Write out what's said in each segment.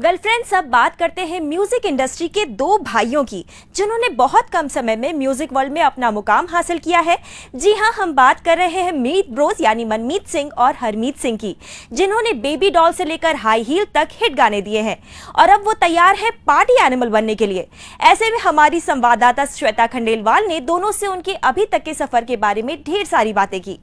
Well friends, अब बात करते हैं म्यूजिक इंडस्ट्री के दो भाइयों की जिन्होंने बहुत कम समय में म्यूजिक वर्ल्ड में अपना मुकाम हासिल किया है। जी हां, हम बात कर रहे हैं मीत ब्रोस यानी मनमीत सिंह और हरमीत सिंह की, जिन्होंने बेबी डॉल से लेकर हाई हील तक हिट गाने दिए हैं और अब वो तैयार है पार्टी एनिमल बनने के लिए। ऐसे में हमारी संवाददाता श्वेता खंडेलवाल ने दोनों से उनके अभी तक के सफर के बारे में ढेर सारी बातें की।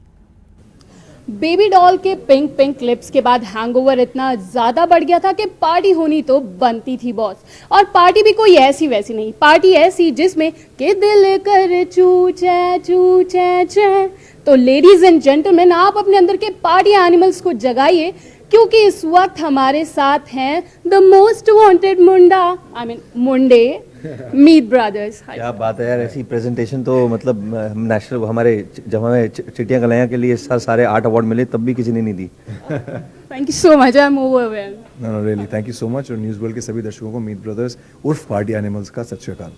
बेबी डॉल के पिंक पिंक लिप्स के बाद हैंगओवर इतना ज़्यादा बढ़ गया था कि पार्टी होनी तो बनती थी बॉस। और पार्टी भी कोई ऐसी वैसी नहीं, पार्टी ऐसी जिसमें कि दिल कर चू चे चे। तो लेडीज एंड जेंटलमैन, आप अपने अंदर के पार्टी एनिमल्स को जगाइए, क्योंकि इस वक्त हमारे साथ हैं the most wanted Munde Meet brothers. क्या बात है यार, ऐसी प्रेजेंटेशन तो मतलब हम नेशनल हमारे जब हमें चिट्टियां गलाया के लिए सारे 8 अवार्ड मिले तब भी किसी ने नहीं दी। Thank you so much, I am overwhelmed. No really thank you so much. और न्यूज़ वर्ल्ड के सभी दर्शकों को मीत ब्रदर्स उर्फ पार्टी एनिमल्स का सत श्री अकाल।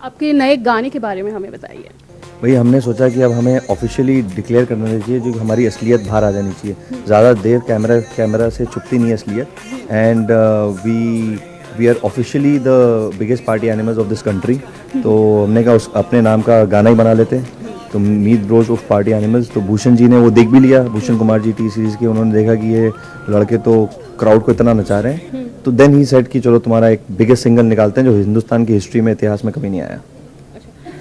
आपके नए गाने के बारे में हमें बताइए। भाई, हमने सोचा कि अब हमें ऑफिशियली डिक्लेयर करना चाहिए, जो हमारी असलियत बाहर आ जानी चाहिए। ज़्यादा देर कैमरा से छुपती नहीं है असलियत। And we are officially the biggest party animals of this country. तो हमने कहा अपने नाम का गाना ही बना लेते हैं, तो मीत ब्रोस ऑफ पार्टी एनिमल्स। तो भूषण जी ने वो देख भी लिया, Bhushan Kumar G T series के, उन्होंने देखा कि ये लड़के तो क्राउड को इतना नचा रहे हैं, तो देन ही सेड कि चलो तुम्हारा एक बिगेस्ट सिंगल निकालते हैं जो हिंदुस्तान की हिस्ट्री में, इतिहास में कभी नहीं आया।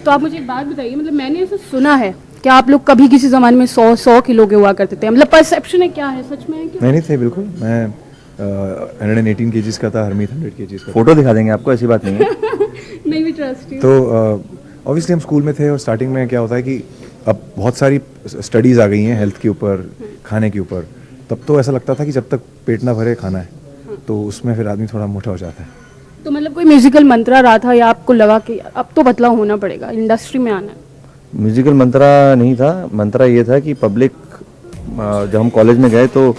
तो आप मुझे एक बात बताइए, मतलब मैंने ऐसा सुना है कि आप लोग कभी किसी ज़माने में 100 किलो के हुआ करते थे, मतलब परसेप्शन है क्या है, सच में है क्या? नहीं थे, बिल्कुल। मैं 118 kgs का था, हरमीत 100 kgs का। फोटो दिखा देंगे आपको, ऐसी बात नहीं है। नहीं भी ट्रस्ट तो ऑब्वियसली हम स्कूल में थे और स्टार्टिंग में क्या होता है कि अब बहुत सारी स्टडीज़ आ गई हैं हेल्थ के ऊपर, खाने के ऊपर। तब तो ऐसा लगता था कि जब तक पेट ना भरे खाना है, तो उसमें फिर आदमी थोड़ा मोटा हो जाता है। तो मतलब कोई म्यूजिकल मंत्रा रहा था या आपको लगा कि अब तो बदला होना पड़ेगा, इंडस्ट्री में आना है? म्यूजिकल मंत्रा नहीं था, मंत्रा ये था कि पब्लिक, जब हम कॉलेज में गए तो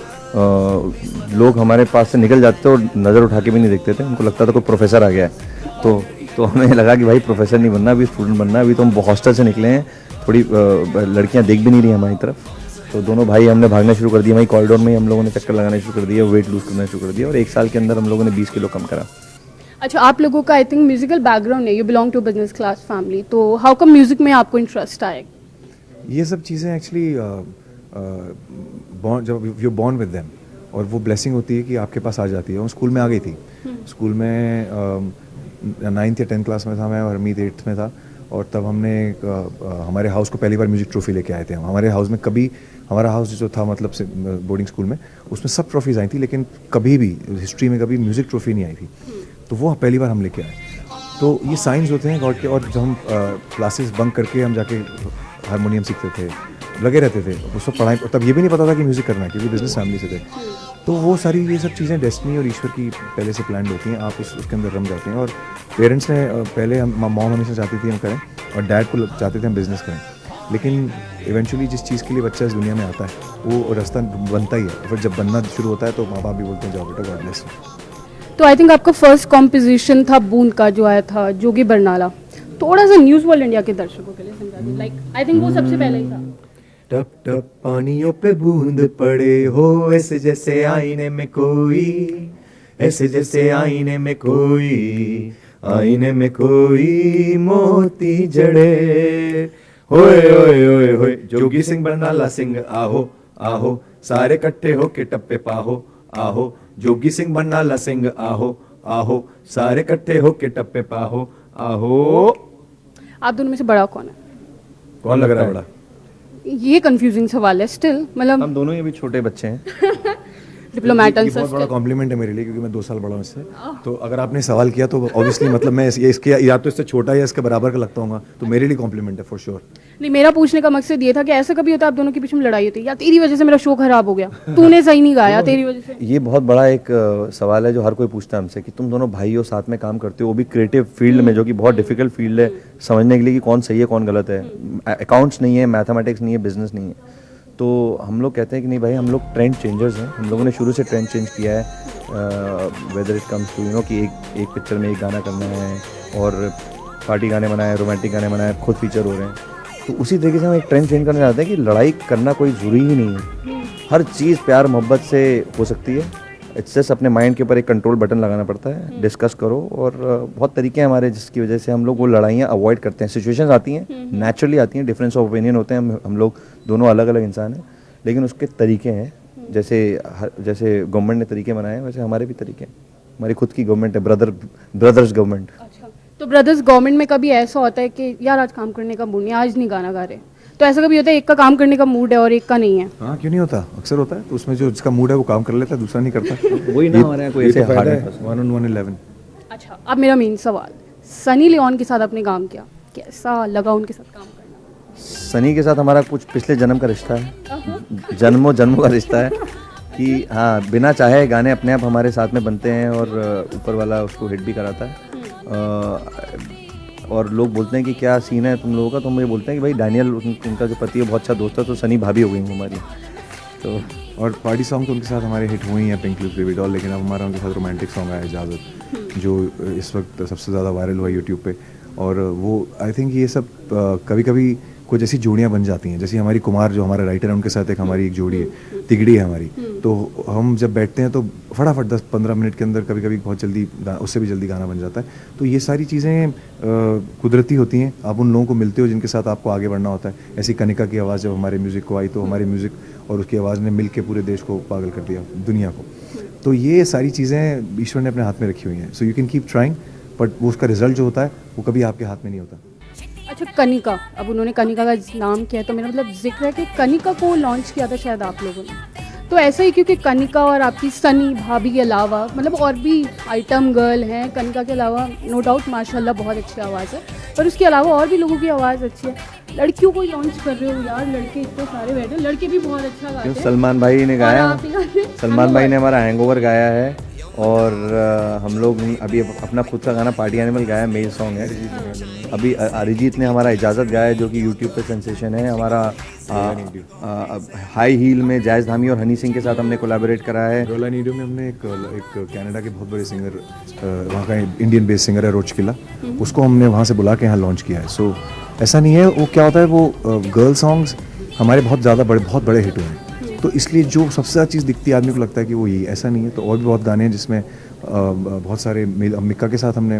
लोग हमारे पास से निकल जाते थे और नज़र उठा के भी नहीं देखते थे, उनको लगता था कोई प्रोफेसर आ गया है। तो हमें लगा कि भाई प्रोफेसर नहीं बनना, अभी स्टूडेंट बनना है। अभी तो हम हॉस्टल से निकले हैं, थोड़ी लड़कियां देख भी नहीं रही हमारी तरफ। तो दोनों भाई हमने भागना शुरू कर दिया, वहीं कॉरिडोर में ही हम लोगों ने चक्कर लगाना शुरू कर दिया, वेट लूज करना शुरू कर दिया, और 1 साल के अंदर हम लोगों ने 20 किलो कम करा। अच्छा, आप लोगों का आई थिंक म्यूजिकल बैकग्राउंड है, you belong to business class family, तो हाउ कम म्यूजिक में आपको इंटरेस्ट आया? ये सब चीज़ें एक्चुअली जब यू बॉर्न विद देम, और वो ब्लेसिंग होती है कि आपके पास आ जाती है। वो स्कूल में आ गई थी। स्कूल में 9th या 10th क्लास में था मैं और हरमीत 8th में था, और तब हमने हमारे हाउस को पहली बार म्यूजिक ट्रॉफी लेके आए थे। हमारे हाउस में कभी, हमारा हाउस जो था मतलब से बोर्डिंग स्कूल में, उसमें सब ट्रॉफीज़ आई थी, लेकिन कभी भी हिस्ट्री में कभी म्यूजिक ट्रॉफी नहीं आई थी। तो वो पहली बार हम लेके आए। तो ये साइंस होते हैं गॉड के। और जब हम क्लासेस बंक करके हम जाके हारमोनियम सीखते थे, लगे रहते थे उस वक्त पढ़ाई, और तब ये भी नहीं पता था कि म्यूज़िक करना है, क्योंकि बिजनेस फैमिली से थे। तो वो सारी ये सब चीज़ें डेस्टिनी और ईश्वर की पहले से प्लान होती हैं, आप उसके अंदर रम जाते हैं। और पेरेंट्स ने पहले मॉम हमेशा चाहती थी हम करें, और डैड को चाहते थे हम बिज़नेस करें, लेकिन इवेंचुअली जिस चीज़ के लिए बच्चा इस दुनिया में आता है वो रास्ता बनता ही है। फिर जब बनना शुरू होता है तो माँ बाप भी बोलते हैं जाओ बेटा, गॉड ब्लेस। तो आई थिंक आपका फर्स्ट कॉम्पोजिशन था बूंद का, जो आया था जोगी बरनाला। थोड़ा सा न्यूज़ वर्ल्ड इंडिया के दर्शकों के लिए समझा दीजिए, लाइक आई थिंक वो सबसे पहले ही था। टप टप पानियों पे बूंद पड़े हो, ऐसे जैसे आईने में कोई, ऐसे जैसे आईने में कोई, आईने में कोई मोती जड़े। होए होए होए होए, जोगी सिंह बरनाला सिंह आहो आहो, सारे इकट्ठे हो के टप्पे पाहो आहो। जोगी सिंह बरनाला सिंह आहो आहो, सारे इकट्ठे हो के टप्पे पाहो आहो। आप दोनों में से बड़ा कौन है? कौन लग रहा है बड़ा? ये कंफ्यूजिंग सवाल है स्टिल, मतलब हम दोनों ही अभी छोटे बच्चे हैं। डिप्लोमेट ये बहुत बड़ा कॉम्प्लीमेंट है मेरे लिए, क्योंकि मैं 2 साल बड़ा हूँ इससे। तो अगर आपने सवाल किया तो ऑब्वियसली मतलब मैं इसके या तो इससे छोटा या इसके बराबर का लगता हूँ, तो मेरे लिए कॉम्प्लीमेंट है फॉर श्योर। नहीं, मेरा पूछने का मकसद ये था कि ऐसा कभी होता है आप दोनों के बीच में लड़ाई होती है, या तेरी वजह से मेरा शो खराब हो गया, तूने सही नहीं गाया तेरी वजह से? ये बहुत बड़ा एक सवाल है जो हर कोई पूछता है हमसे, कि तुम दोनों भाई हो, साथ में काम करते हो, वो भी क्रिएटिव फील्ड में, जो कि बहुत डिफिकल्ट फील्ड है समझने के लिए कि कौन सही है कौन गलत है। अकाउंट्स नहीं है, मैथमेटिक्स नहीं है, बिजनेस नहीं है। तो हम लोग कहते हैं कि नहीं भाई, हम लोग ट्रेंड चेंजर्स हैं, हम लोगों ने शुरू से ट्रेंड चेंज किया है। वेदर इट कम्स टू कि एक पिक्चर में एक गाना करना है, और पार्टी गाने बनाए, रोमांटिक गाने बनाए, खुद फीचर हो रहे हैं। तो उसी तरीके से हम एक ट्रेंड चेंज करना चाहते हैं कि लड़ाई करना कोई ज़रूरी ही नहीं है। हर चीज़ प्यार मोहब्बत से हो सकती है, इट्स जस्ट अपने माइंड के ऊपर एक कंट्रोल बटन लगाना पड़ता है, डिस्कस करो, और बहुत तरीके हैं हमारे जिसकी वजह से हम लोग वो लड़ाइयाँ अवॉइड करते हैं। सिचुएशंस आती हैं, नेचुरली आती हैं, डिफरेंस ऑफ ओपिनियन होते हैं, हम लोग दोनों अलग अलग इंसान हैं, लेकिन उसके तरीके हैं। जैसे गवर्नमेंट ने तरीके बनाए हैं, वैसे हमारे भी तरीके हैं। हमारी खुद की गवर्नमेंट है, ब्रदर्स गवर्नमेंट। अच्छा, तो ब्रदर्स गवर्नमेंट में कभी ऐसा होता है कि यार आज काम करने का मूड नहीं, आज नहीं गाना गा रहे, तो ऐसा कभी होता है एक का काम करने का मूड है और एक का नहीं है? हाँ, क्यों नहीं होता, अक्सर होता है। तो उसमें जो जिसका मूड है वो काम कर लेता है, दूसरा नहीं करता। वही ना, हमारे यहाँ कोई ऐसे हार्ड है। 1-on-1-11। अच्छा, अब मेरा मेन सवाल, सनी लियोन के साथ आपने काम किया, कैसा लगा उनके साथ काम करना? सनी के साथ हमारा कुछ पिछले जन्म का रिश्ता है, जन्मों जन्मों का रिश्ता है कि हाँ, बिना चाहे गाने अपने आप हमारे साथ में बनते हैं और ऊपर वाला उसको हिट भी कराता है। और लोग बोलते हैं कि क्या सीन है तुम लोगों का, तो हम ये बोलते हैं कि भाई डैनियल उनका जो पति है बहुत अच्छा दोस्त है, तो सनी भाभी हो गई हमारी। तो और पार्टी सॉन्ग तो उनके साथ हमारे हिट हुए ही हैं, पिंक लिप्स, बेबी डॉल, लेकिन अब हमारा उनके साथ रोमांटिक सॉन्ग आया इजाज़त, जो इस वक्त सबसे ज़्यादा वायरल हुआ यूट्यूब पे। और वो आई थिंक ये सब कभी कभी कुछ ऐसी जोड़ियाँ बन जाती हैं, जैसे हमारी कुमार जो हमारे राइटर हैं उनके साथ एक हमारी एक जोड़ी है, तिगड़ी है हमारी। तो हम जब बैठते हैं तो फटाफट 10-15 मिनट के अंदर कभी कभी बहुत जल्दी उससे भी जल्दी गाना बन जाता है। तो ये सारी चीज़ें कुदरती होती हैं, आप उन लोगों को मिलते हो जिनके साथ आपको आगे बढ़ना होता है। ऐसी कनिका की आवाज़ जब हमारे म्यूज़िक को आई, तो हमारे म्यूज़िक और उसकी आवाज़ ने मिल के पूरे देश को पागल कर दिया, दुनिया को। तो ये सारी चीज़ें ईश्वर ने अपने हाथ में रखी हुई हैं। So you can keep trying, but वो उसका रिजल्ट जो होता है वो कभी आपके हाथ में नहीं होता। अच्छा, कनिका, अब उन्होंने कनिका का नाम किया है, तो मेरा मतलब जिक्र है कि कनिका को लॉन्च किया था शायद आप लोगों ने, तो ऐसा ही क्योंकि कनिका और आपकी सनी भाभी के अलावा मतलब और भी आइटम गर्ल हैं कनिका के अलावा, नो डाउट माशाल्लाह बहुत अच्छी आवाज़ है, पर उसके अलावा और भी लोगों की आवाज़ अच्छी है। लड़कियों को लॉन्च कर रहे हो यार, लड़के इतने सारे बैठे, लड़के भी बहुत अच्छा गाते हैं। सलमान भाई ने गाया, सलमान भाई ने हमारा हैंगओवर गाया है, और हम लोग अभी अपना खुद का गाना पार्टी एनिमल गाया, मेल सॉन्ग है। अभी अरिजीत ने हमारा इजाज़त गाया है, जो कि यूट्यूब पे सेंसेशन है। हमारा हाई हील में जैज़ धामी और हनी सिंह के साथ हमने कोलैबोरेट करा है। रोला नीडो में हमने एक कनाडा के बहुत बड़े सिंगर, वहाँ का इंडियन बेस्ड सिंगर है रोच किला, उसको हमने वहाँ से बुला के यहाँ लॉन्च किया है। सो ऐसा नहीं है, वो क्या होता है, वो गर्ल सॉन्ग्स हमारे बहुत बड़े हिट हुए हैं, तो इसलिए जो सबसे ज़्यादा चीज़ दिखती है आदमी को लगता है कि वो ये, ऐसा नहीं है। तो और भी बहुत गाने हैं जिसमें बहुत सारे मिक्का के साथ हमने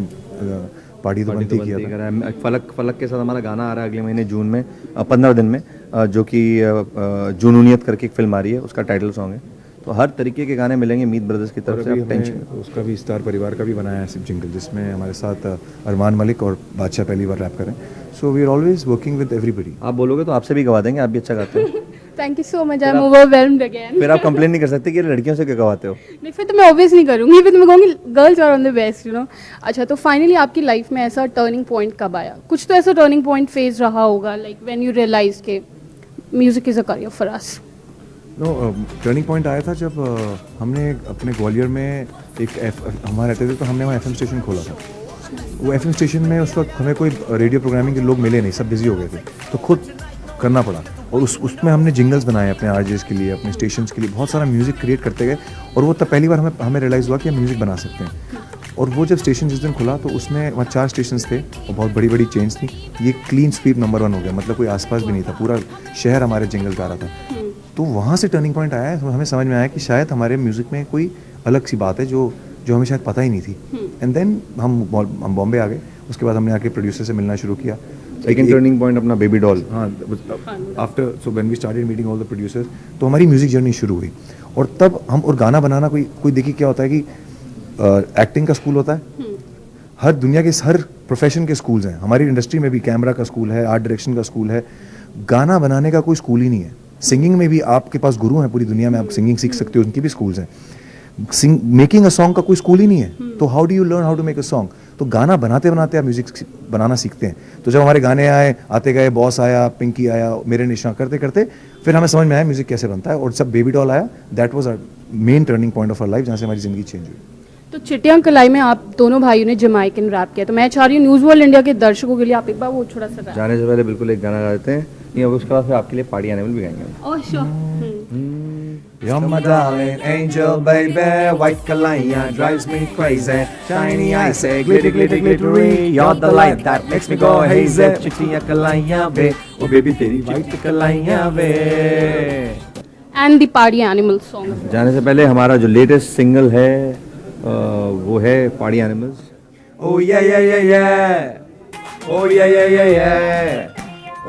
पार्टी तो बनती किया था। फलक के साथ हमारा गाना आ रहा है अगले महीने जून में, 15 दिन में, जो कि जुनूनियत करके एक फिल्म आ रही है, उसका टाइटल सॉन्ग है। तो हर तरीके के गाने मिलेंगे मीत ब्रदर्स की तरफ से, आप टेंशन। उसका भी स्टार परिवार का भी बनाया है सिर्फ जिंगल, जिसमें हमारे साथ अरमान मलिक और बादशाह पहली बार रैप करें। So we are always working with everybody. आप बोलोगे तो आपसे भी गवा देंगे, आप भी अच्छा गाते हो। Thank you so much, I am overwhelmed again. फिर आप कंप्लेन नहीं कर सकते कि लड़कियों से क्या गवाते हो। नहीं, फिर तो मैं ऑब्वियस नहीं करूँगी, फिर तो मैं कहूँगी girls are on the best, you know. अच्छा, तो फाइनली आपकी लाइफ में ऐसा टर्निंग पॉइंट कब आया? कुछ तो ऐसा टर्निंग पॉइंट फेज रहा होगा, लाइक व्हेन यू रियलाइज के music is a career for us. No, turning point आया था जब हमने अपने ग्वालियर में हमारे रहते थे, तो हमने वहाँ FM स्टेशन खोला था। वो FM स्टेशन में उस वक्त हमें कोई रेडियो प्रोग्रामिंग के लोग मिले नहीं, सब बिजी हो गए थे, तो खुद करना पड़ा। और उसमें हमने जिंगल्स बनाए अपने आरजेस के लिए, अपने स्टेशंस के लिए, बहुत सारा म्यूज़िक क्रिएट करते गए। और वो तब पहली बार हमें रियलाइज़ हुआ कि हम म्यूज़िक बना सकते हैं। और वो जब स्टेशन जिस दिन खुला, तो उसमें वहाँ 4 स्टेशंस थे और बहुत बड़ी बड़ी चेंज थी। ये क्लीन स्वीप नंबर 1 हो गया, मतलब कोई आसपास भी नहीं था, पूरा शहर हमारे जिंगल गा रहा था। तो वहाँ से टर्निंग पॉइंट आया, तो हमें समझ में आया कि शायद हमारे म्यूज़िक में कोई अलग सी बात है जो हमें शायद पता ही नहीं थी। एंड देन हम बॉम्बे आ गए। उसके बाद हमने आके प्रोड्यूसर से मिलना शुरू किया। सेकंड टर्निंग पॉइंट अपना बेबी डॉल। हाँ, after so when we started meeting all the producers, तो हमारी म्यूज़िक जर्नी शुरू हुई। और तब हम और गाना बनाना कोई देखिए क्या होता है कि एक्टिंग का स्कूल होता है, हर दुनिया के हर प्रोफेशन के स्कूल्स हैं। हमारी इंडस्ट्री में भी कैमरा का स्कूल है, आर्ट डायरेक्शन का स्कूल है, गाना बनाने का कोई स्कूल ही नहीं है। सिंगिंग में भी आपके पास गुरु हैं पूरी दुनिया में, आप सिंगिंग सीख सकते हो, उनकी भी स्कूल्स हैं। मेकिंग अ सॉन्ग का कोई स्कूल ही नहीं है। तो how do you learn how to make a song? तो गाना बनाते बनाते आप म्यूजिक बनाना सीखते हैं। तो जब हमारे गाने आए, आते गए, बॉस आया, पिंकी आया, मेरे निशान, करते करते फिर हमें समझ में आया म्यूजिक कैसे बनता है। और जब बेबी डॉल आया, that was our main turning point of our life, जहाँ से हमारी जिंदगी चेंज हुई। तो चिट्टियां कलाई में आप दोनों भाइयों ने जमाइकन रैप किया, तो मैं चाह रही हूँ न्यूज़ वर्ल्ड इंडिया के दर्शकों के लिए आप एक बार वो थोड़ा सा जाने से पहले बिल्कुल एक गाना गा देते हैं, नहीं उसके बाद फिर आपके लिए पार्टी एनिमल भी गाएंगे। Oh sure. You're my darling angel, baby. White kalaya drives me crazy. Shiny eyes say glitter, glitter, glittery. You're the light that makes me go hazy. Chittiya kalaya ve, oh baby teri white kalaya ve. And the party animal song. जाने से पहले हमारा जो latest single है वो है party animals. Oh yeah yeah yeah yeah. Oh yeah yeah yeah yeah.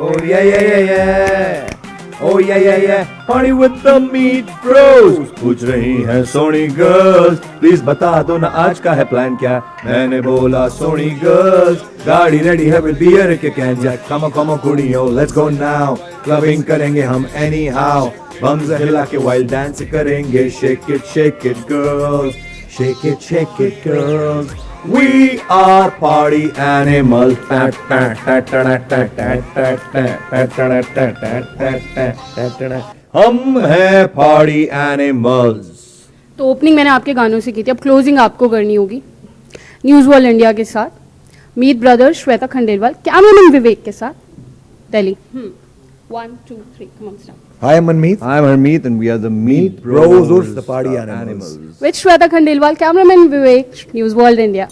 Oh yeah yeah yeah yeah. Oh yeah yeah yeah. Party with the Meat Bros. पूछ रही हैं सोनी गर्ल्स, प्लीज बता दो ना आज का है प्लान क्या। मैंने बोला सोनी गर्ल्स, गाड़ी रेडी है विद बियर के कैन जैक। कम ऑन कुड़ियों लेट्स गो नाउ, क्लबिंग करेंगे हम एनी हाउ। बम्स हिला के वाइल्ड डांस करेंगे, shake it girls, shake it girls. We are party animals. हम हैं party animals. तो ओपनिंग मैंने आपके गानों से की थी, अब क्लोजिंग आपको करनी होगी न्यूज़ वर्ल्ड इंडिया के साथ। मीत ब्रदर्स, श्वेता खंडेलवाल, कैमरामैन विवेक के साथ, Delhi. 1 2 3 come on start. Hi, I'm Manmeet. I'm Harmeet and we are the Meat Bros, Bros, the party animals. With Shweta Khandelwal, cameraman Vivek, News World India.